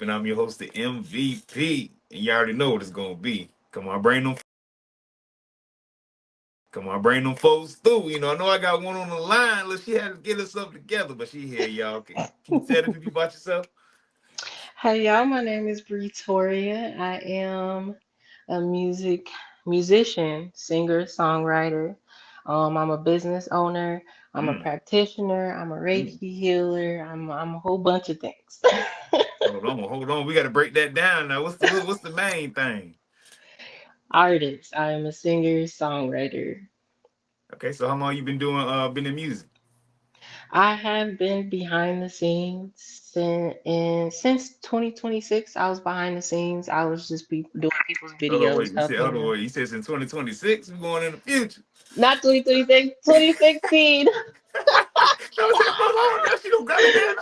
And I'm your host, the MVP. And you already know what it's gonna be. Come on, bring them folks through. I know I got one on the line. Look, she had to get herself together, but she here, y'all. Can you tell the people about yourself? Hi y'all, my name is Bri Toria. I am a musician, singer, songwriter. I'm a business owner. I'm a Mm, practitioner. I'm a mm. Reiki healer. I'm a whole bunch of things. Hold on. We got to break that down now. What's the main thing? Artist. I am a singer, songwriter. Okay, so how long you been in music? I have been behind the scenes since 2026. I was behind the scenes. I was just doing people's Hold on, videos, wait. You said helping hold on, them. wait. You said since 2026, we're going in the future. Not 2026, 2016. No, say hold on. Now she don't got it down.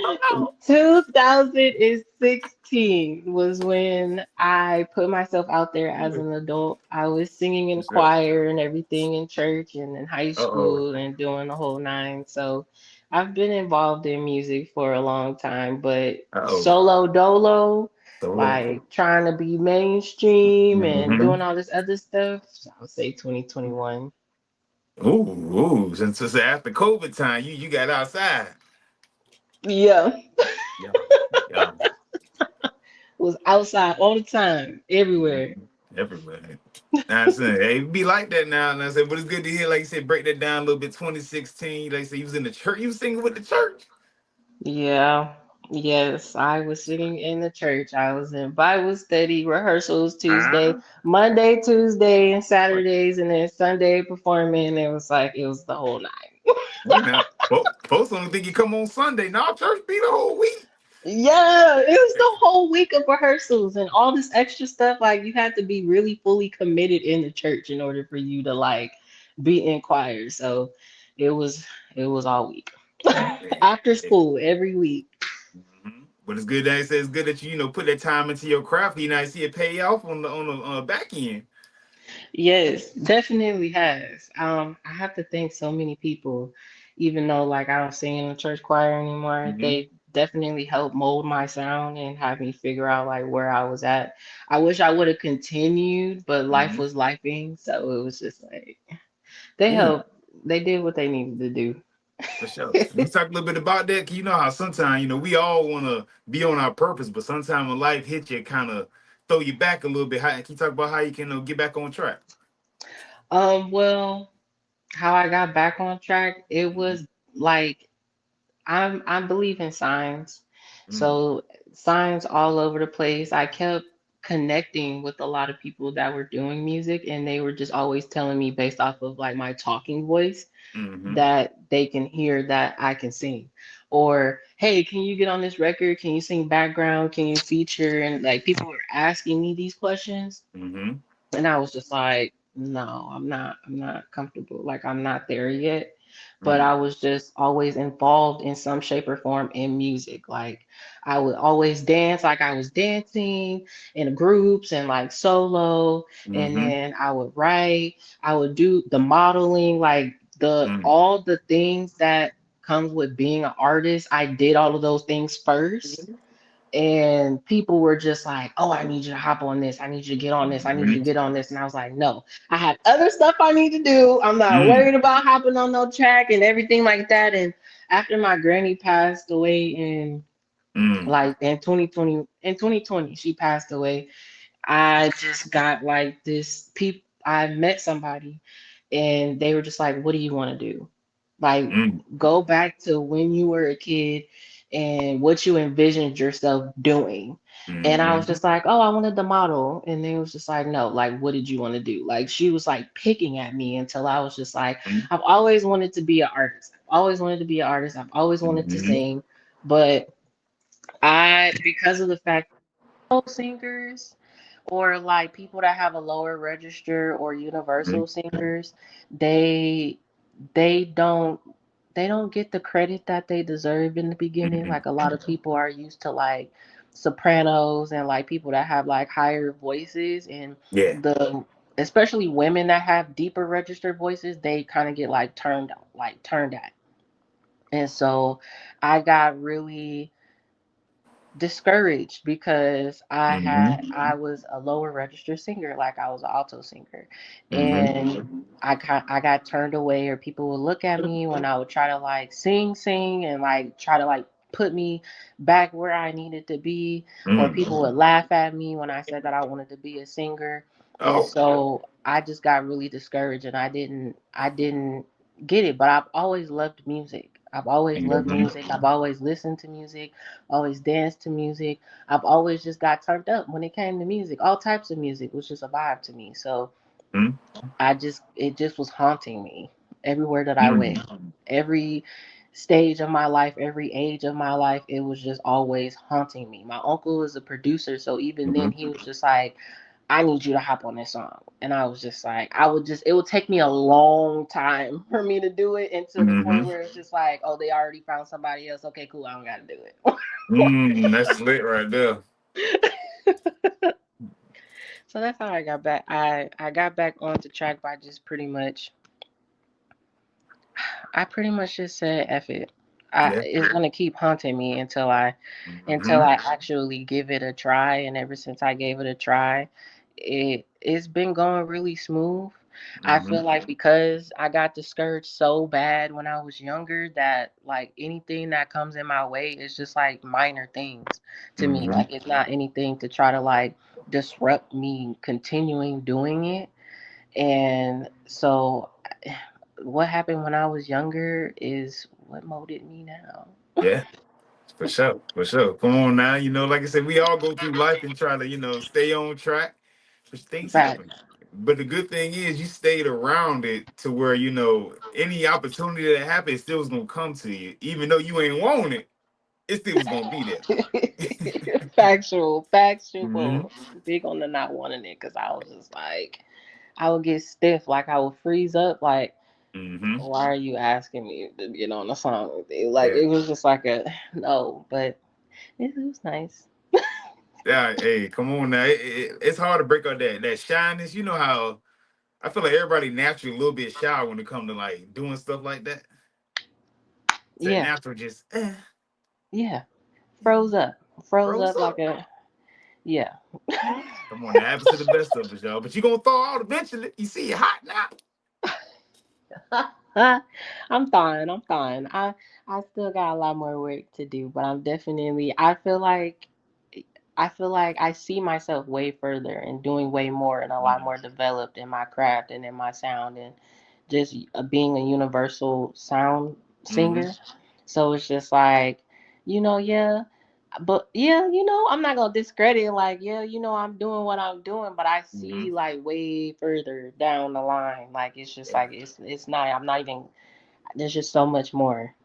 Hold on. 2016 was when I put myself out there as Hold an adult. I was singing in on. choir and everything in church and in high Uh-oh. school and doing the whole nine. So I've been involved in music for a long time, but Uh-oh. solo dolo, Solo. like trying to be mainstream and Mm-hmm. doing all this other stuff, so I would say 2021. Ooh. Since after COVID time, you got outside. Yeah, Yeah. Yeah. was outside all the time, everywhere. Mhm. Everywhere. Now I'm saying, hey, it be like that now. And I said, but it's good to hear, like you said, break that down a little bit. 2016, like you said, you was in the church. You was singing with the church. Yeah, yes, I was sitting in the church. I was in Bible study rehearsals Tuesday, Ah. Monday, Tuesday, and Wait, Saturdays, and then Sunday performing. It was like it was the whole night. wait now. Folks only think you come on Sunday. Now church be the whole week. Yeah, it was the whole week of rehearsals and all this extra stuff. Like you had to be really fully committed in the church in order for you to like be in choir. So it was it was all week. After Yeah. school every week. But it's good that it's good that you put that time into your craft. See it pay off on the back end. Yes, definitely has. I have to thank so many people, even though like I don't sing in the church choir anymore. Mm-hmm. They definitely helped mold my sound and have me figure out like where I was at. I wish I would have continued, but life Mm-hmm. was lifing, so it was just like they Ooh, helped. They did what they needed to do. for sure. Can you talk a little bit about that? 'Cause you know how sometimes we all want to be on our purpose, but sometimes when life hits you, kind of throw you back a little bit. Can you talk about how you can get back on track? Well, how I got back on track, it Mm-hmm. was like I believe in signs. Mm-hmm. So signs all over the place. I kept connecting with a lot of people that were doing music and they were just always telling me based off of like my talking voice Mm-hmm. that they can hear that I can sing. Or, hey, can you get on this record? Can you sing background? Can you feature? And like people were asking me these questions Mm-hmm. and I was just like, no, I'm not comfortable. Like I'm not there yet. But I was just always involved in some shape or form in music. Like I would always dance like I was dancing in groups and like solo. And Mm-hmm. then I would write, I would do the modeling, like the Mm-hmm. all the things that comes with being an artist. I did all of those things first and people were just like, "Oh, I need you to hop on this. I need you to get on this. I need you to get on this." And I was like, "No, I have other stuff I need to do. I'm not Mm-hmm. worried about hopping on no track and everything like that." And after my granny passed away in Mm-hmm. like in 2020, she passed away. I just got like this people. I met somebody, and they were just like, "What do you want to do?" Like, go back to when you were a kid and what you envisioned yourself doing. And I was Mm-hmm. just like, oh, I wanted the model. And they was just like, no, like, what did you want to do? Like, she was like picking at me until I was just like, I've always wanted to be an artist. I've always wanted to be an artist. I've always wanted to Mm-hmm. sing. But because of the fact singers or like people that have a lower register or universal singers, they they don't they don't get the credit that they deserve in the beginning. Mm-hmm. Like a lot of people are used to like sopranos and like people that have like higher voices and Yeah. the especially women that have deeper registered voices, they kind of get like turned at. And so I got really discouraged because Mm-hmm. I was a lower register singer, like I was an alto singer, Mm-hmm. and I got turned away, or people would look at me when I would try to like sing and like try to like put me back where I needed to be, or Mm. people would laugh at me when I said that I wanted to be a singer. And Oh. so I just got really discouraged, and I didn't get it. But I've always loved music. I've always loved Mm-hmm. music. I've always listened to music, always danced to music. I've always just got turned up when it came to music. All types of music was just a vibe to me. So it just was haunting me everywhere that I went. Mm-hmm. Every stage of my life, every age of my life, it was just always haunting me. My uncle is a producer, so even then he was just like, I need you to hop on this song. And I was just like, it would take me a long time for me to do it, until the point Mm-hmm. where it's just like, oh, they already found somebody else. Okay, cool. I don't got to do Mm, that's lit right there. it. So that's how I got back. I got back onto track by just I pretty much just said F it. Yeah. It's gonna keep haunting me until Mm-hmm. I actually give it a try. And ever since I gave it a try, it's been going really smooth. I Mm-hmm. feel like because I got discouraged so bad when I was younger, that like anything that comes in my way is just like minor things to me. Mm-hmm. Like it's not anything to try to like disrupt me continuing doing it. And so what happened when I was younger is what molded me now. Yeah. For sure, for sure. Come on now, like I said, we all go through life and try to, stay on track, but things Fact. happen. But the good thing is you stayed around it to where, any opportunity that happens still was gonna come to you. Even though you ain't want it, it still was gonna be there. Factual. Hmm. Big on the not wanting it, because I was just like, I would get stiff, like I would freeze up, like, Hmm. why are you asking me to get on the song with you? Like Yeah. it was just like a no, but it was nice. Yeah, hey, come on now. It's hard to break out that shyness. You know how I feel like everybody naturally a little bit shy when it comes to like doing stuff like that. It's that Yeah, natural just yeah. Froze up. Froze froze up like up. a yeah. Come on, that happens to the best of us, y'all. But you gonna thaw out eventually. You see it hot now. I'm fine. I'm fine. I still got a lot more work to do, but I'm definitely. I feel like I see myself way further and doing way more and a lot more developed in my craft and in my sound, and just being a universal sound Mm-hmm. singer. So it's just like, yeah. But yeah, I'm not gonna discredit it, like, yeah, I'm doing what I'm doing, but I Mm-hmm. see like way further down the line. Like it's just Yeah. like it's not I'm not even there's just so much more.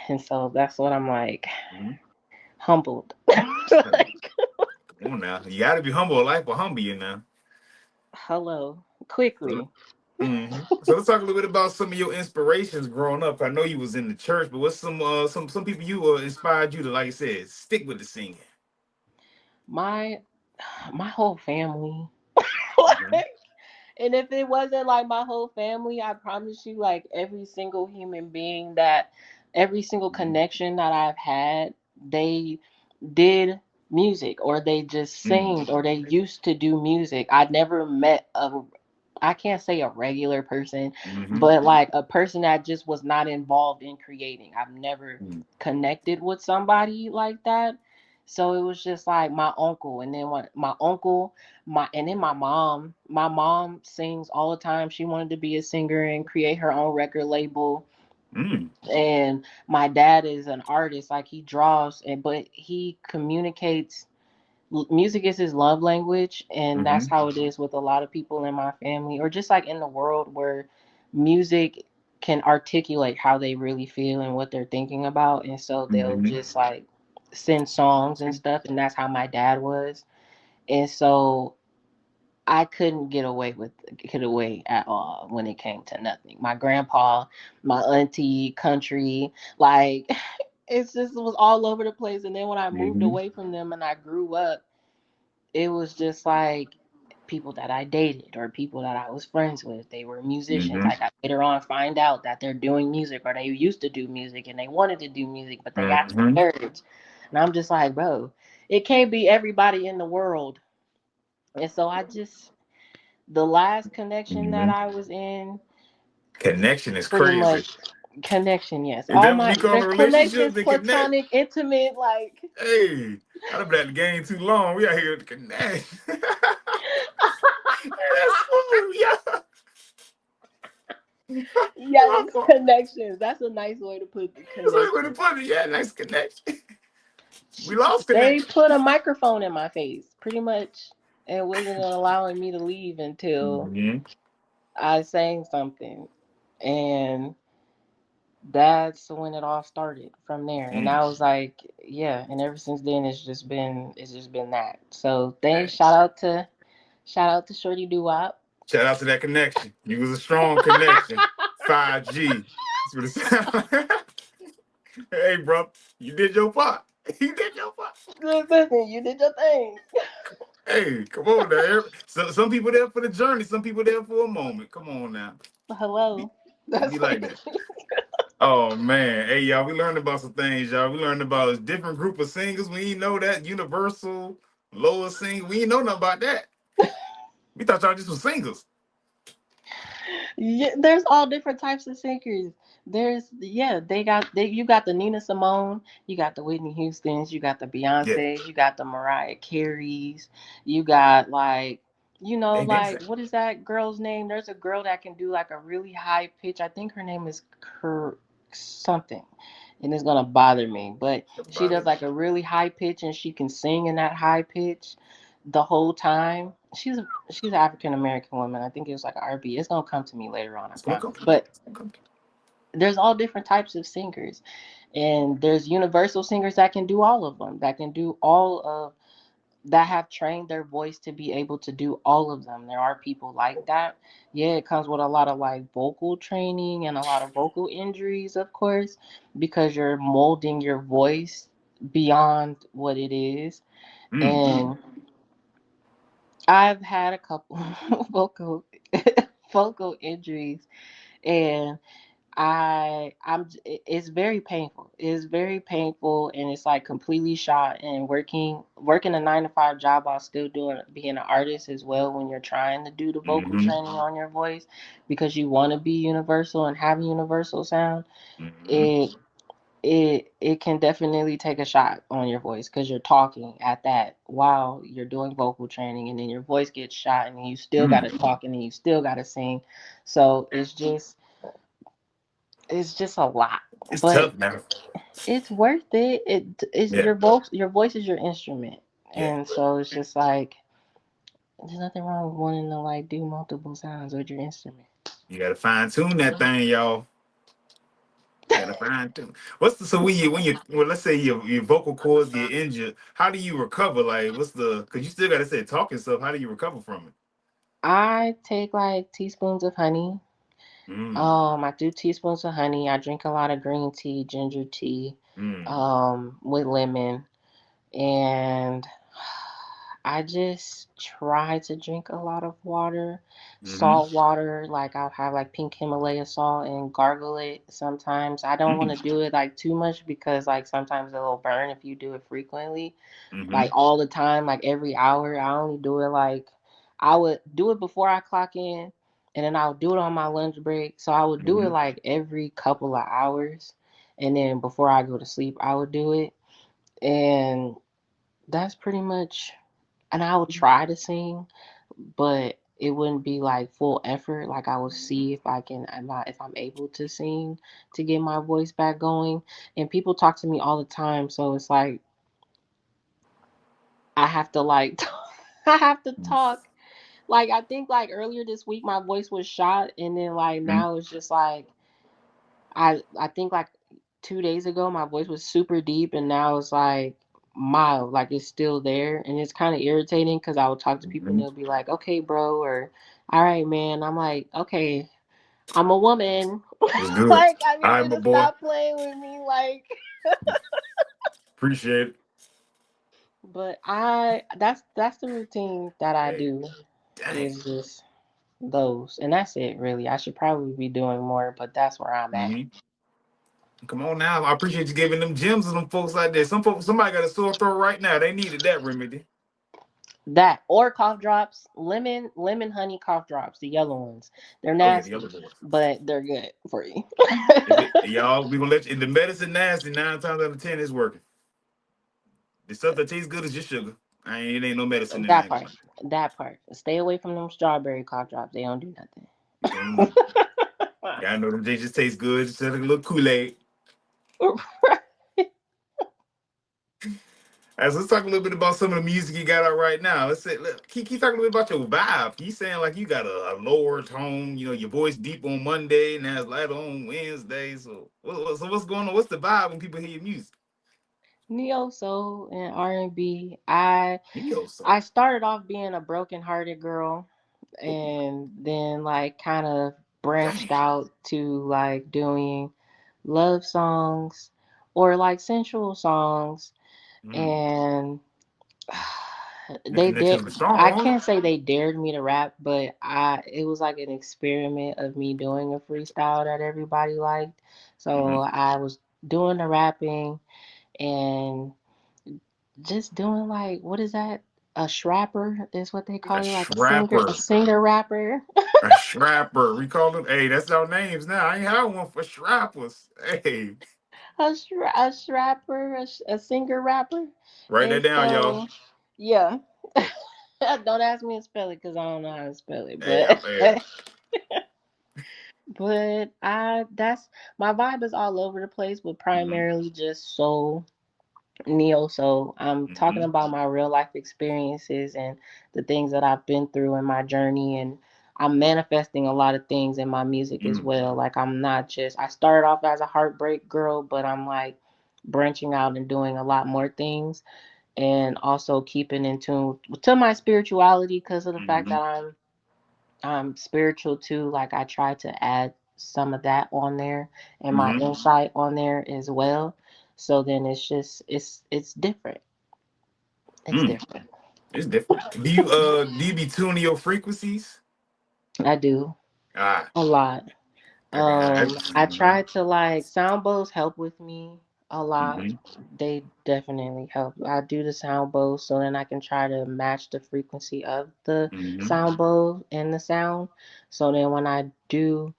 And so that's what I'm like, Mm-hmm. humbled. Like, Come on now. You gotta be humble. Life will humble you now. hello. So, Quickly. so let's talk a little bit about some of your inspirations growing up. I know you was in the church, but what's some people you inspired you to, like I said, stick with the singing? My my whole family. Mm-hmm. Like, and if it wasn't like my whole family, I promise you, like every single human being that, every single connection that I've had, they did music, or they just Mm-hmm. sing, or they used to do music. I never met I can't say a regular person, Mm-hmm. but like a person that just was not involved in creating. I've never connected with somebody like that. So it was just like my uncle, and then when my uncle, and then my mom. My mom sings all the time. She wanted to be a singer and create her own record label. Mm-hmm. And my dad is an artist, like he draws, and but he communicates. Music is his love language, and that's Mm-hmm. how it is with a lot of people in my family, or just like in the world, where music can articulate how they really feel and what they're thinking about. And so they'll Mm-hmm. just like send songs and stuff, and that's how my dad was. And so I couldn't get away at all when it came to nothing. My grandpa, my auntie, country, like it's just it was all over the place. And then when I moved Mm-hmm. away from them and I grew up, it was just like people that I dated or people that I was friends with. They were musicians. Mm-hmm. Like I later on find out that they're doing music, or they used to do music and they wanted to do music, but they got Mm-hmm. discouraged. And I'm just like, bro, it can't be everybody in the world. And so the last connection that Mhm. I was in, Connection is pretty crazy. much connection, yes. Is All that what my you call there's a relationship? connections, The connect? platonic, intimate, like Hey, I'd have been at the game too long. We out here to connect. Hey, that's smooth, yeah. yes, My fault. connections. That's a nice way to put the That's what you connection. put it. Yeah, nice connection. We lost They connection. put a microphone in my face, pretty much, and wasn't allowing me to leave until Hmm. I sang something. And that's when it all started from there. And I was like, yeah, and ever since then it's just been that. So thanks, shout out to Shorty Doo Wop. Shout out to that connection. You was a strong connection. 5G. That's what it sounds like. Hey, bro, you did your part. You did your part. Listen, you did your thing. Hey, come on now. So, some people there for the journey. Some people there for a moment. Come on now. Be, Hello. it be That's like that. Oh man, hey y'all, we learned about some things, y'all. We learned about a different group of singers. We ain't know that universal lower singer. We ain't know nothing about that. We thought y'all just was singers. Yeah, there's all different types of singers. You got the Nina Simone, you got the Whitney Houstons, you got the Yeah, Beyonces, you got the Mariah Careys, you got like they like said what is that girl's name? There's a girl that can do like a really high pitch. I think her name is something, and it's gonna bother me, but she about does it. like a really high pitch and she can sing in that high pitch the whole time. She's an African American woman. I think it was like an RB. It's gonna come to me later on, I It's gonna come. promise. But It's gonna come. there's all different types of singers, and there's universal singers that can do all of them. That can do all of that have trained their voice to be able to do all of them. There are people like that. Yeah, it comes with a lot of like vocal training and a lot of vocal injuries, of course, because you're molding your voice beyond what it is. Mm. And I've had a couple vocal vocal injuries, and it's very painful. It's very painful, and it's like completely shot. And working a 9 to 5 job while still doing being an artist as well. When you're trying to do the vocal Mm-hmm. training on your voice because you want to be universal and have universal sound, Mm-hmm. it it can definitely take a shot on your voice because you're talking at that while you're doing vocal training, and then your voice gets shot, and then you still got to Mm. talk, and then you still got to sing. So it's just a lot, It's but tough now. it's worth it. It is Yeah, your voice is your instrument, yeah. and so it's just like there's nothing wrong with wanting to like do multiple sounds with your instrument. You gotta fine tune that thing, y'all. You gotta fine tune. What's the so when you well, let's say your vocal cords get injured, how do you recover? Like, what's the? Because you still gotta say talking stuff. How do you recover from it? I take like teaspoons of honey. Mm. I do teaspoons of honey. I drink a lot of green tea, ginger tea, Mm. with lemon, and I just try to drink a lot of water, Mm-hmm. salt water. Like I'll have like pink Himalaya salt and gargle it sometimes. I don't want Mm. to do it like too much because like sometimes it'll burn if you do it frequently, Mm-hmm. like all the time, like every hour. I only do it like I would do it before I clock in, and then I would do it on my lunch break. So I would do it Mm-hmm. like every couple of hours, and then before I go to sleep, I would do it, and that's pretty much. And I would try to sing, but it wouldn't be like full effort. Like I would see if I can, if I'm able to sing to get my voice back going. And people talk to me all the time, so it's like I have to like I have to talk. Like I think like earlier this week my voice was shot, and then like Mm-hmm. now it's just like I think like 2 days ago my voice was super deep, and now it's like mild, like it's still there, and it's kind of irritating because I would talk to people and Mm-hmm. they'll be like, "Okay, bro," or "All right, man." I'm like, "Okay, I'm a woman." It's good. Like I All need right, you my to boy. stop playing with me, like. Appreciate it. But that's the routine that I Hey, do, dang. is just those, and that's it really. I should probably be doing more, but that's where I'm at. Mm-hmm. Come on now. I appreciate you giving them gems to them folks like that. Somebody got a sore throat right now. They needed that remedy. That or cough drops, lemon honey cough drops, the yellow ones. They're Oh yeah, the other nasty, boys. but they're good for you. If it, y'all, we gonna let you. The medicine nasty 9 times out of 10 is working. The stuff that tastes good is just sugar. It ain't no medicine in That that. part. That part. Stay away from them strawberry cough drops. They don't do Don't nothing. do. Y'all know them they just taste good. Just like a little Kool-Aid. All right, so let's talk a little bit about some of the music you got out right now. Let's say, keep talking a little bit about your vibe. You saying like you got a lower tone, your voice deep on Monday, now it's lighter on Wednesday. So, so what's going on? What's the vibe when people hear your music? Neo soul and R&B. I So, I started off being a broken-hearted girl, oh, and then like kind of branched dang. out to like doing love songs or like sensual songs. Mm. And they That did. you're strong I on it. can't say they dared me to rap, but it was like an experiment of me doing a freestyle that everybody liked. So Mm-hmm. I was doing the rapping and just doing like, what is that? A shrapper is what they A call it, like a shrapper. singer rapper. A shrapper. We call them. Hey, that's our names now. I ain't had one for shrappers. Hey, A shrapper, a singer rapper. write that And down, y'all. so, yeah. Don't ask me to spell it because I don't know how to spell it. Hey, But hey. but that's my vibe is all over the place, but Mm-hmm. primarily just soul, neo soul. I'm talking Mm-hmm. about my real life experiences and the things that I've been through in my journey, and I'm manifesting a lot of things in my music as Mm-hmm. well. Like I'm not just I started off as a heartbreak girl, but I'm like branching out and doing a lot more things and also keeping in tune to my spirituality because of the fact Mm-hmm. that I'm spiritual too. Like I try to add some of that on there and my Mm-hmm. insight on there as well. So then it's just it's different. It's Mm. different. It's different. Do you be tuning your frequencies? I do Ah, a lot. I mm-hmm. try to like sound bowls help with me a lot. Mm-hmm. They definitely help. I do the sound bowls so then I can try to match the frequency of the Mm-hmm. sound bowl and the sound. So then when I do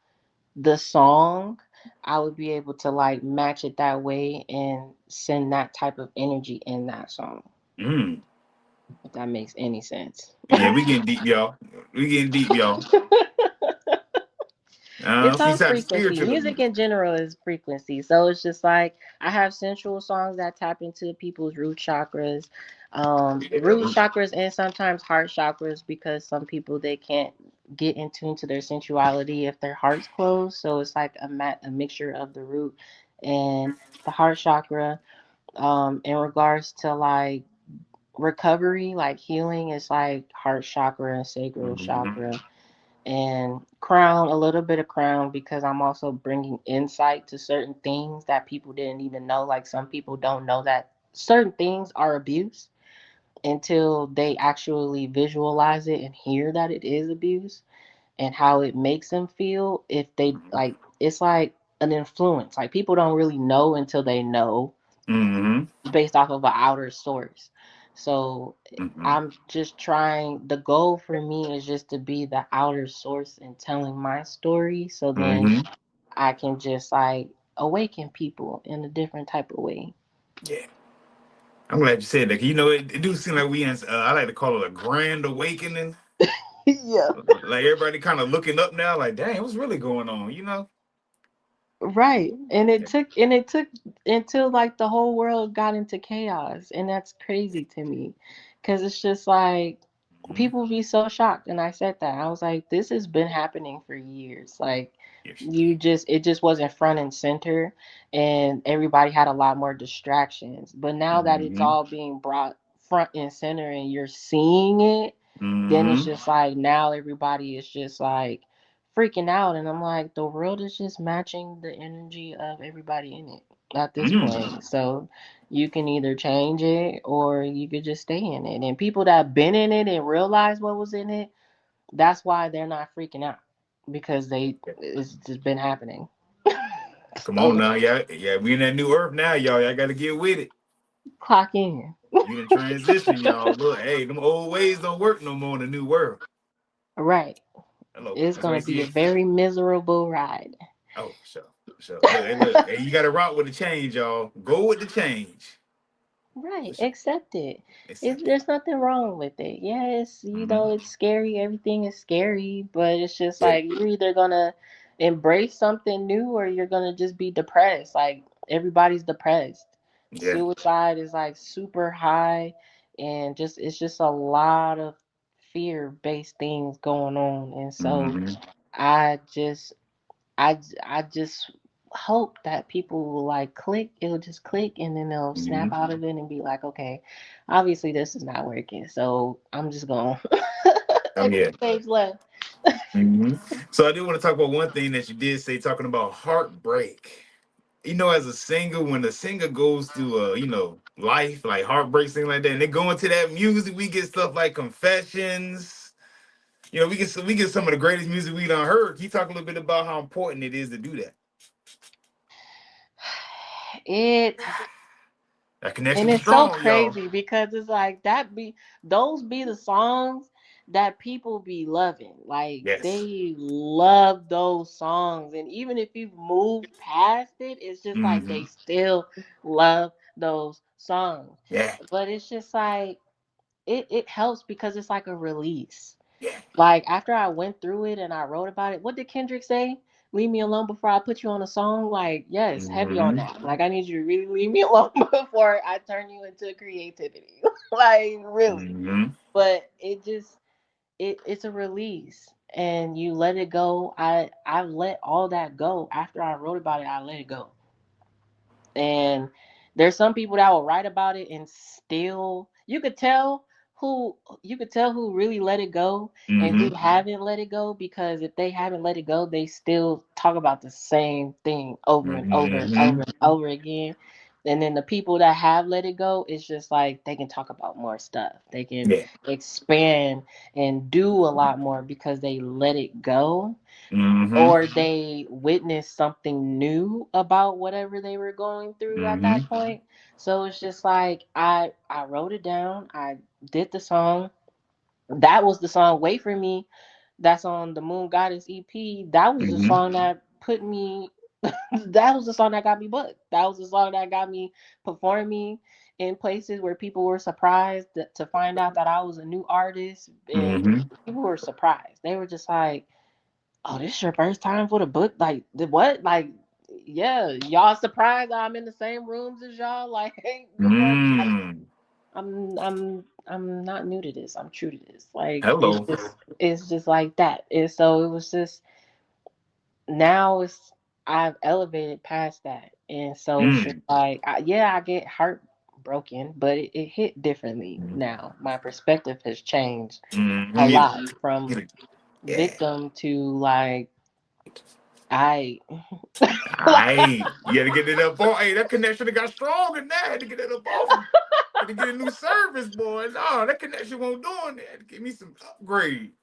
the song, I would be able to like match it that way and send that type of energy in that song. Mm. If that makes any sense. Yeah, we getting deep, y'all. We getting deep, y'all. It's See, all side frequency. spiritual. Music in general is frequency. So it's just like I have sensual songs that tap into people's root Yeah. chakras, and sometimes heart chakras because some people they can't get in tune to their sensuality if their heart's closed. So it's like a mixture of the root and the heart chakra. In regards to like recovery, like healing, is like heart chakra and sacral Mm-hmm. chakra and crown, a little bit of crown because I'm also bringing insight to certain things that people didn't even know. Like some people don't know that certain things are abuse until they actually visualize it and hear that it is abuse and how it makes them feel. If they like, it's like an influence. Like people don't really know until they know Mm-hmm. based off of an outer source. So Mm-hmm. I'm just trying, the goal for me is just to be the outer source and telling my story so then Mm-hmm. I can just like awaken people in a different type of way. Yeah. I'm glad you said that. It do seem like we in. I like to call it a grand awakening. Yeah. Like everybody kind of looking up now. Like, dang, what's really going on? You know? Right. And it took until like the whole world got into chaos. And that's crazy to me. Cause it's just like Mm-hmm. people be so shocked. And I said that. I was like, this has been happening for years. Like Yes. it just wasn't front and center and everybody had a lot more distractions. But now that it's Mm-hmm. all being brought front and center and you're seeing it, then it's Mm-hmm. just like now everybody is just like freaking out, and I'm like, the world is just matching the energy of everybody in it at this Mm-hmm. point. So you can either change it or you could just stay in it. And people that been in it and realize what was in it, that's why they're not freaking out because it's just been happening. Come on Oh, now, yeah, we in that new earth now, y'all. Y'all got to get with it. clock in. We in transition, y'all. Look, hey, them old ways don't work no more in the new world. Right. Hello, It's that's why gonna you be see a it. very miserable ride. Oh, sure, sure. Look, hey, you got to rock with the change, y'all. Go with the change. For Right, sure. accept it. Accept it. There's nothing wrong with it. Yes, Mm-hmm. it's scary. Everything is scary, but it's just Yeah, like you're either gonna embrace something new or you're gonna just be depressed. Like everybody's depressed. yeah. Suicide is like super high, and just it's just a lot of fear-based things going on. And so Mm-hmm. I just I just hope that people will like click, it'll just click and then they'll Mm-hmm. snap out of it and be like, okay, obviously this is not working. So I'm just going Oh exit yeah. stage left. Mm-hmm. So I do want to talk about one thing that you did say, talking about heartbreak. As a singer, when a singer goes through life, like heartbreak, thing like that, and they go into that music, we get stuff like Confessions. We get some of the greatest music we done heard. Can you talk a little bit about how important it is to do that? It That connection and be it's so strong, y'all. crazy because it's like those be the songs that people be loving. Like Yes. they love those songs. And even if you've moved past it, it's just like Mm-hmm. they still love those songs. Yeah. But it's just like it helps because it's like a release. Yeah. Like after I went through it and I wrote about it, what did Kendrick say? Leave me alone before I put you on a song. Like, yes, heavy on Mm-hmm. that. Like I need you to really leave me alone before I turn you into creativity. Like really. Mm-hmm. But it's a release and you let it go. I let all that go. After I wrote about it, I let it go. And there's some people that will write about it and still you could tell who really let it go and who Mm-hmm. haven't let it go, because if they haven't let it go, they still talk about the same thing over and over and Mm-hmm. over and over again. And then the people that have let it go, it's just like they can talk about more stuff. They can Yeah. expand and do a lot more because they let it go, Mm-hmm. or they witnessed something new about whatever they were going through at Mm-hmm. that point. So it's just like I wrote it down, I did the song. That was the song Wait For Me, that's on the Moon Goddess EP. That was the Mm-hmm. song that put me that was the song that got me booked. That was the song that got me performing in places where people were surprised to find out that I was a new artist, and Mm-hmm. people were surprised. They were just like, oh, this your first time for the book? Like, the what? Like, yeah, y'all surprised I'm in the same rooms as y'all? Like, hey, before Mm. I'm not new to this. I'm true to this. Like, Hello. it's just like that. And so it was just now it's I've elevated past that, and so it's just Mm. like yeah, I get heartbroken, but it hit differently now. My perspective has changed a Mm-hmm. lot from Get it. Yeah. victim to like I Aight. You had to get it up on. Hey, that connection got stronger now. Had to get it up off him. Had to get a new service, boy. No, that connection won't do on there. Give me some upgrade.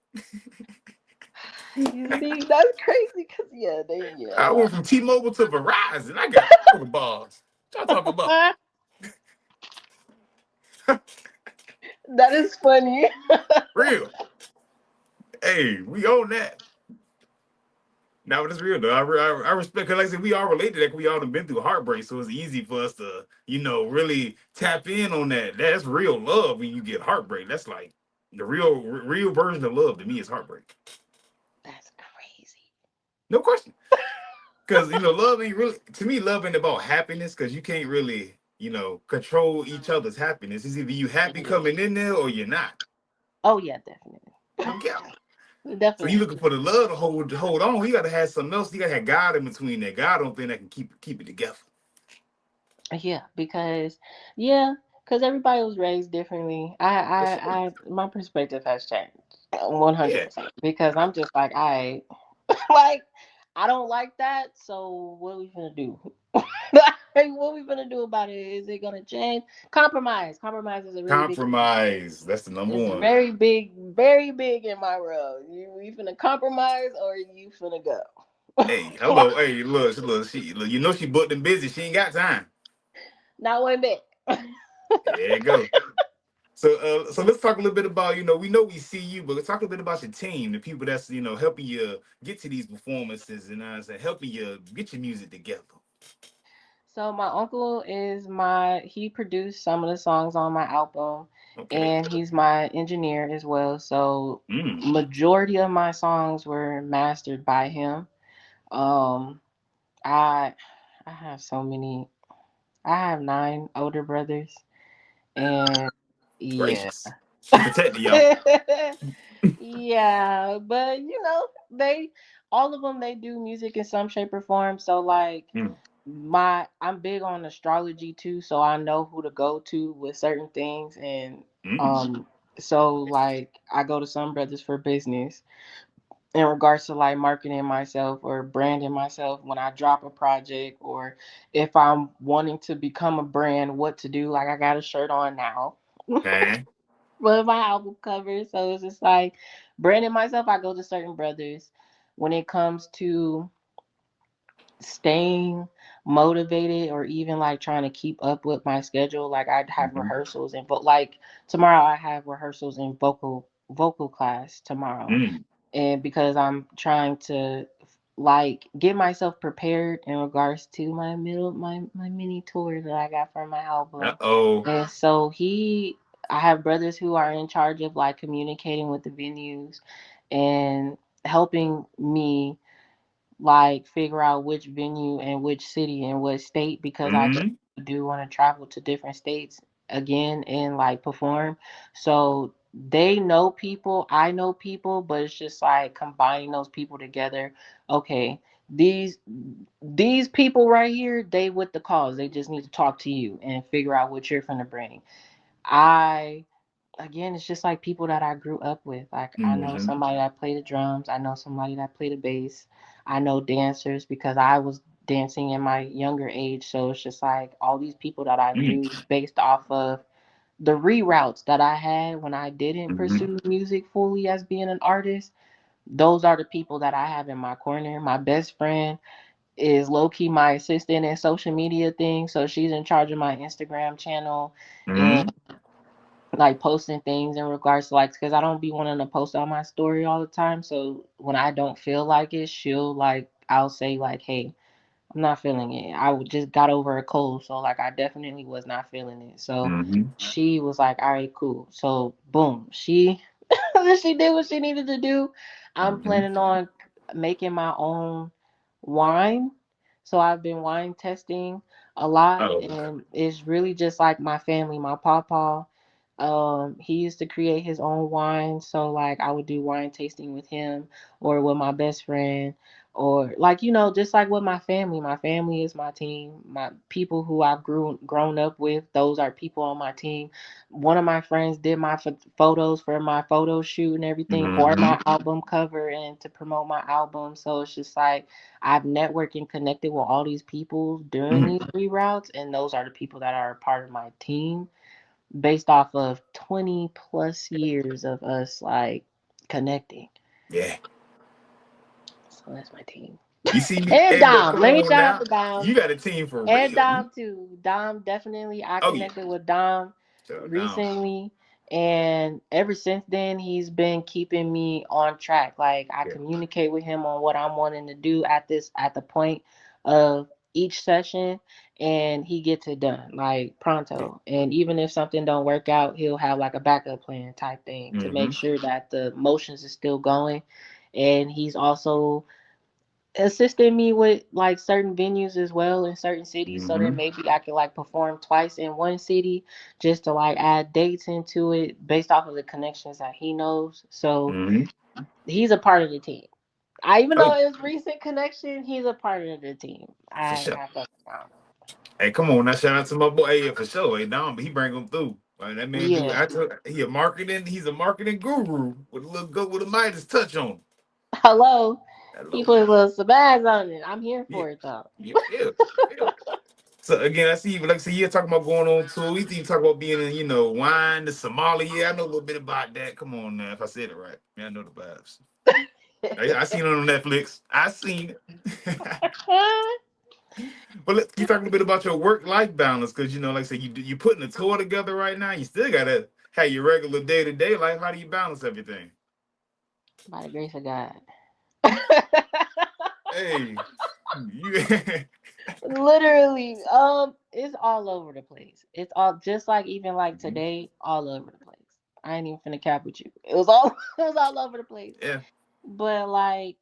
you see that's crazy because I like went from T-Mobile to Verizon. I got all the bars. What y'all talking about? that is funny. Real. Hey, we own that. Now, but it's real though. I respect, cause like I said, we all related. Like we all done been through heartbreak, so it's easy for us to, really tap in on that. That's real love when you get heartbreak. That's like the real version of love to me is heartbreak. That's crazy. No question. Cause love ain't really, to me, love ain't about happiness. Cause you can't really, control each other's happiness. It's either you happy coming in there or you're not. Oh yeah, definitely. No cap. So you Definitely. looking for the love to hold on. You gotta have something else. You gotta have God in between that. God don't think that can keep it together. Yeah, because everybody was raised differently. For sure. My perspective has changed 100 Yeah. percent because I'm just like I like I don't like that. So what are we gonna do? Like, what are we gonna do about it? Is it gonna change? Compromise. Compromise is a really big. Compromise. That's the number It's one. very big in my world. You finna compromise or you finna go. Hey, hello. Hey, look, you know she booked and busy. She ain't got time. Not one bit. There you go. So let's talk a little bit about, we know we see you, but let's talk a little bit about your team, the people that's, helping you get to these performances and helping you get your music together. So my uncle is he produced some of the songs on my album, Okay. and he's my engineer as well. So Mm. majority of my songs were mastered by him. Um, I I have so many. I have 9 older brothers, and yeah. Gracious. She protected y'all. Yeah, but they all of them they do music in some shape or form. So like Mm. I'm big on astrology too, so I know who to go to with certain things, and Mm. um so like I go to some brothers for business in regards to like marketing myself or branding myself when I drop a project, or if I'm wanting to become a brand, what to do. Like I got a shirt on now Okay. with my album cover. So it's just like branding myself, I go to certain brothers. When it comes to staying motivated or even like trying to keep up with my schedule, like I'd have Mm-hmm. rehearsals and like tomorrow I have rehearsals in vocal class tomorrow. Mm. And because I'm trying to like get myself prepared in regards to my mini tour that I got for my album. Uh-oh. And so I have brothers who are in charge of like communicating with the venues and helping me like figure out which venue and which city and what state, because I Mm-hmm. do want to travel to different states again and like perform. So they know people, I know people, but it's just like combining those people together. Okay, these these people right here, they with the cause. They just need to talk to you and figure out what you're gonna bring. I Again, it's just like people that I grew up with. Like I know Mm-hmm. somebody that played the drums, I know somebody that played the bass, I know dancers because I was dancing in my younger age. So it's just like all these people that I've Mm. used based off of the reroutes that I had when I didn't Mm-hmm. pursue music fully as being an artist. Those are the people that I have in my corner. My best friend is low key my assistant in social media things. So she's in charge of my Instagram channel Mm-hmm. and like posting things in regards to like, because I don't be wanting to post on my story all the time. So when I don't feel like it, I'll say like, hey, I'm not feeling it. Just got over a cold, so like I definitely was not feeling it. So Mm-hmm. she was like, all right, cool. So boom, she did what she needed to do. I'm Mm-hmm. planning on making my own wine. So I've been wine testing a lot, Oh. and it's really just like my family. My papa, he used to create his own wine, so like I would do wine tasting with him or with my best friend, or like just like with my family. My family is my team. My people who I've grown up with, those are people on my team. One of my friends did my photos for my photo shoot and everything for Mm-hmm. my album cover and to promote my album. So it's just like I've networked and connected with all these people during Mm. these reroutes, and those are the people that are a part of my team based off of 20 plus years of us like connecting. Yeah. So that's my team. You see me? And Hey, look, Dom. come Let me on shout out now. to Dom. You got a team for And real. Dom too. Dom definitely. I Oh, yeah. connected with Dom Shut down. recently, and ever since then he's been keeping me on track. Like I Yeah. communicate with him on what I'm wanting to do at the point of each session, and he gets it done like Yeah. pronto. And even if something don't work out, he'll have like a backup plan type thing to make Mm-hmm. sure that the motions is still going. And he's also assisted me with like certain venues as well in certain cities, so that Mm-hmm. maybe I can like perform twice in one city just to like add dates into it based off of the connections that he knows. So Mm-hmm. he's a part of the team. I even Oh, though yeah. it's recent connection, he's a part of the team. For I sure. I fuck around. Hey, come on now. Shout out to my boy. Hey, yeah, for sure. Hey, Dom, he bring them through. Like, that man do. Yeah. He's a marketing guru with a little good with a Midas touch on him. Hello. He Hello put a now. little sabaz on it. I'm here Yeah. for it though. You feel. You feel. So again, I see you. Like I said, you're talking about going on tour. We even talk about being in, wine, the Somalia. Yeah, I know a little bit about that. Come on now, if I said it right. Yeah, I know the vibes. I seen it on Netflix. I seen it. But you talking a bit about your work life balance because like I said, you putting a tour together right now. You still gotta have your regular day to day life. How do you balance everything? By the grace of God. Hey, you. Literally, it's all over the place. It's all just like even like Mhm. today, all over the place. I ain't even finna cap with you. It was all it was all over the place. Yeah. But like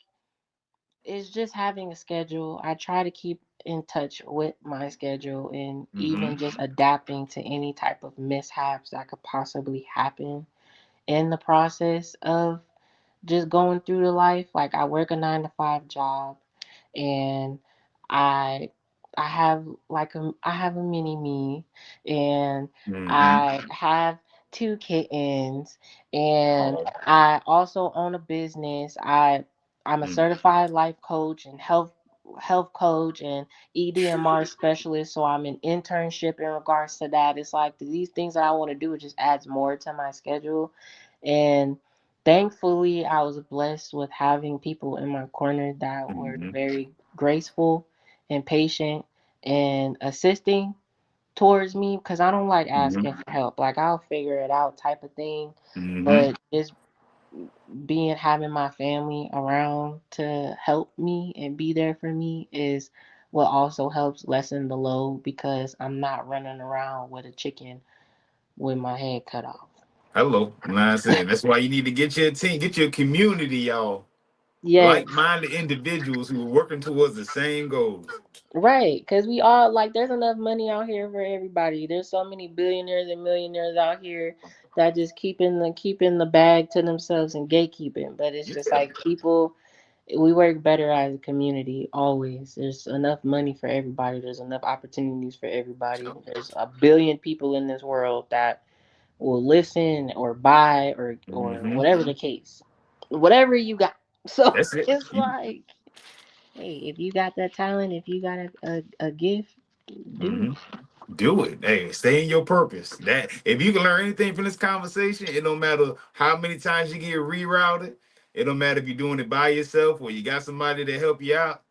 it's just having a schedule. I try to keep in touch with my schedule and Mm-hmm. even just adapting to any type of mishaps that could possibly happen in the process of just going through the life. Like I work a 9 to 5 job and I I have I have a mini me and Mm-hmm. I have 2 kittens and Oh. I also own a business. I'm a Mm. certified life coach and health coach and EDMR specialist, so I'm in internship in regards to that. It's like these things that I want to do, it just adds more to my schedule. And thankfully, I was blessed with having people in my corner that were Mm-hmm. very graceful and patient and assisting towards me because I don't like Mm-hmm. asking for help. Like, I'll figure it out type of thing. Mm-hmm. But just having my family around to help me and be there for me is what also helps lessen the load because I'm not running around with a chicken with my head cut off. Hello. You know what I'm saying? That's why you need to get your team, get your community, y'all. Yes. Like-minded individuals who are working towards the same goals. Right, because we all like there's enough money out here for everybody. There's so many billionaires and millionaires out here that just keeping the bag to themselves and gatekeeping. But it's just Yeah. like people, we work better as a community always. There's enough money for everybody. There's enough opportunities for everybody. There's a billion people in this world that will listen or buy or Mm-hmm. whatever the case, whatever you got. So That's it. it's like, hey, if you got that talent, if you got a gift, do Mm-hmm. Do it. Hey, stay in your purpose. That if you can learn anything from this conversation, it don't matter how many times you get rerouted. It don't matter if you're doing it by yourself or you got somebody to help you out.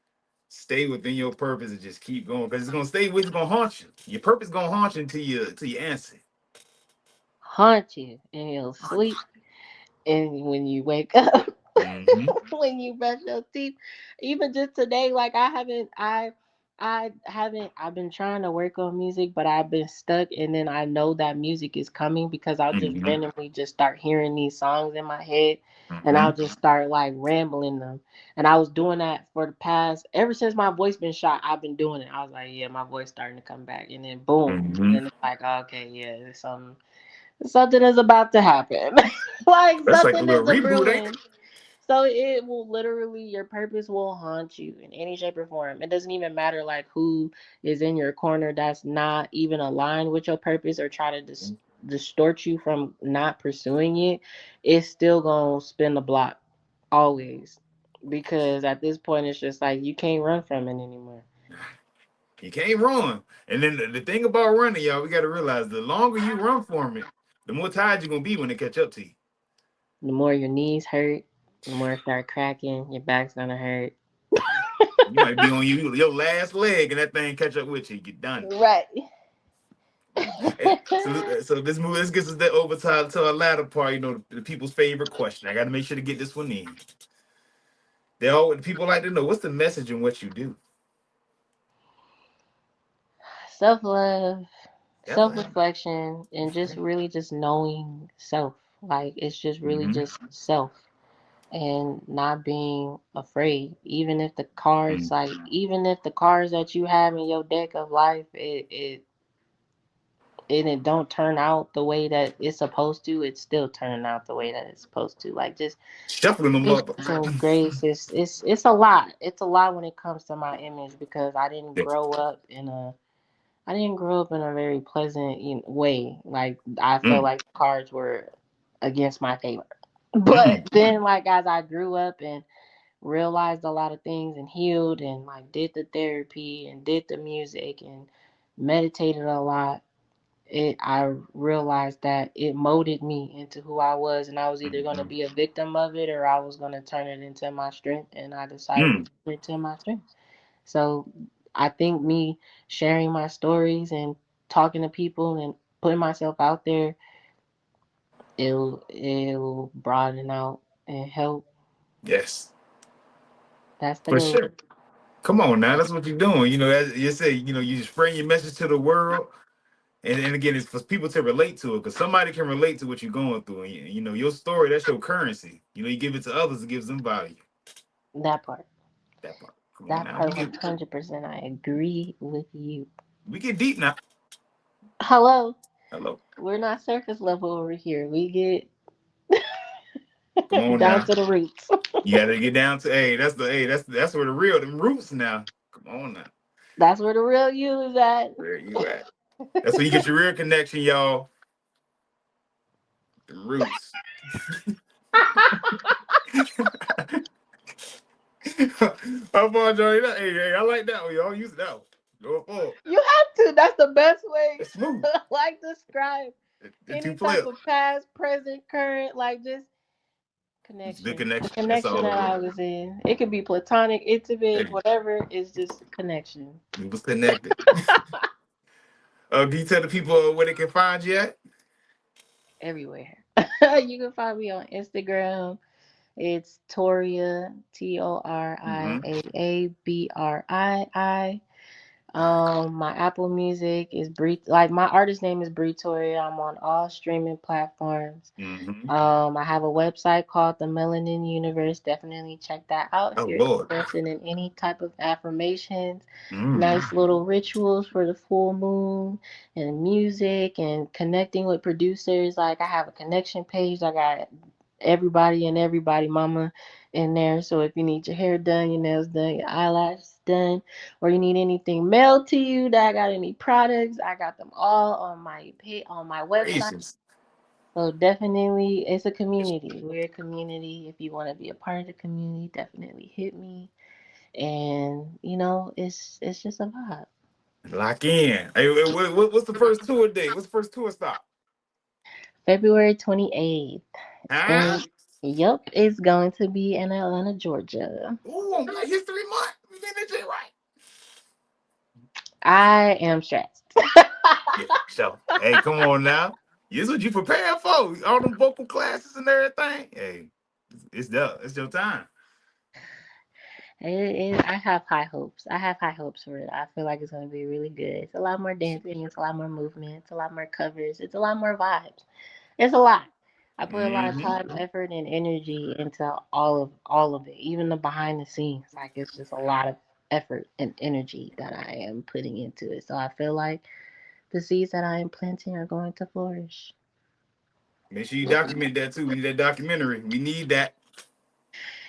Stay within your purpose and just keep going because it's gonna stay with you. It's gonna haunt you. Your purpose gonna haunt you until you answer. haunt you in your sleep and when you wake up, Mm-hmm. when you brush your teeth. Even just today, like I haven't I've been trying to work on music, but I've been stuck and then I know that music is coming because I'll just Mm-hmm. randomly just start hearing these songs in my head and Mm-hmm. I'll just start like rambling them. And I was doing that for the past ever since my voice been shot, I've been doing it. I was like, yeah, my voice starting to come back and then boom. And Mm-hmm. then it's like, okay, yeah, there's something is about to happen. Like That's like a something little is a reboot, ain't brewing. So it will literally, your purpose will haunt you in any shape or form. It doesn't even matter like who is in your corner that's not even aligned with your purpose or try to it? distort you from not pursuing it. It's still gonna spin the block always because at this point it's just like you can't run from it anymore. You can't run. And then the thing about running, y'all, we got to realize the longer you run from it, the more tired you're gonna be when they catch up to you. The more your knees hurt, the more it start cracking, your back's gonna hurt. You might be on your last leg, and that thing catch up with you. You're done. Right. So this move, this gets us over to our latter part. The people's favorite question. I got to make sure to get this one in. People like to know what's the message in what you do. Self love, That's self like, reflection, and just really just knowing self. Like it's just really mm-hmm. just self and not being afraid. Even if the cars that you have in your deck of life, it don't turn out the way that it's supposed to, it's still turning out the way that it's supposed to. Like Shuffling them just up. some grace. It's a lot. It's a lot when it comes to my image because I didn't grow up in a very pleasant way. Like I felt Mm, like the cards were against my favor. mm, But then, like as I grew up and realized a lot of things and healed and like did the therapy and did the music and meditated a lot, I realized that it molded me into who I was, and I was either going to Mhm. be a victim of it or I was going to turn it into my strength, and I decided to Mm. turn it into my strength. So I think me sharing my stories and talking to people and putting myself out there, it'll broaden out and help. Yes, That's the for goal. sure. Come on now, that's what you're doing. As you say, you spread your message to the world. And again, it's for people to relate to it because somebody can relate to what you're going through. And your story, that's your currency. You give it to others, it gives them value. That part. That part. Come on That now. part 100%. I agree with you. We get deep now. Hello. Hello. We're not surface level over here. We Come get on down now. to the roots. You gotta get down to that's where the real them roots now. Come on now. That's where the real you is at. Where you at? That's where you get your real connection, y'all. The roots. I'm on Johnny. Hey, I like that one, y'all. Use that one. Go forward. You have to. That's the best way It's smooth. to like describe The two any type players. of past, present, current, like just It's good connection. The connection. That's connection all that it is. I was in. It could be platonic, intimate, Hey, whatever. It's just connection we was connected. Can you tell the people where they can find you at? everywhere. You can find me on Instagram. It's Toria Mm-hmm. TORIAABRII. All right. My Apple Music is Bri. Like my artist name is Bri Toria. I'm on all streaming platforms. Mm-hmm. I have a website called The Melanin Universe. Definitely check that out if Oh you're Lord. interested in any type of affirmations, Mm-hmm. nice little rituals for the full moon, and music and connecting with producers. Like I have a connection page. I got everybody and everybody mama in there. So if you need your hair done, your nails done, your eyelashes done, or you need anything mailed to you, that I got any products, I got them all on my on my website. Gracious. So definitely, it's a community. We're a community. If you want to be a part of the community, definitely hit me. And it's just a vibe. Lock in. Hey, what's the first tour date? What's the first tour stop? February 28th. It's Huh? going. Yep, it's going to be in Atlanta, Georgia. Ooh, on Black History Month. We getting that shit right. I am stressed. Yeah, so hey, come on now. This is what you preparing for. All them vocal classes and everything. Hey, it's done. It's your time. I have high hopes. I have high hopes for it. I feel like it's going to be really good. It's a lot more dancing. It's a lot more movement. It's a lot more covers. It's a lot more vibes. It's a lot. I put a lot of Mm-hmm. time, effort, and energy into all of it, even the behind the scenes. Like it's just a lot of effort and energy that I am putting into it. So I feel like the seeds that I am planting are going to flourish. Make sure you document that too. We need that documentary. We need that.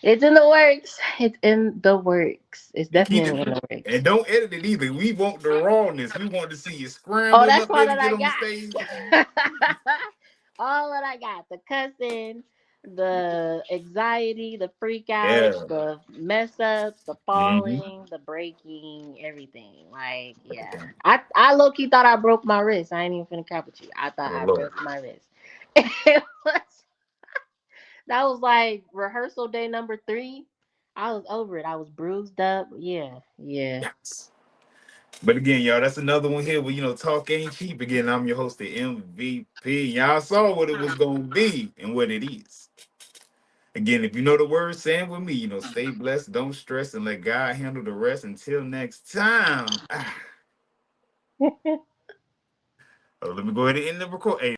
It's in the works. It's in the works. It's And keep it definitely in the works. and don't edit it either. We want the rawness. We want to see you Oh, scrambling that's up all there to that get I on the stage. got. All that I got. The cussing, the anxiety, the freak outs, Yeah. the mess ups, the Mm-hmm. falling, the breaking, everything. Like, yeah. I low key thought I broke my wrist. I ain't even finna cap with you. I thought Oh I Lord. broke my wrist. It was, that was like rehearsal day number 3. I was over it. I was bruised up. Yeah, yeah. Yes. But again, y'all, that's another one here where talk ain't cheap. Again, I'm your host, the MVP. Y'all saw what it was gonna be and what it is. Again, if you know the words, say it with me. Stay blessed, don't stress, and let God handle the rest. Until next time. Oh, let me go ahead and end the record. Hey,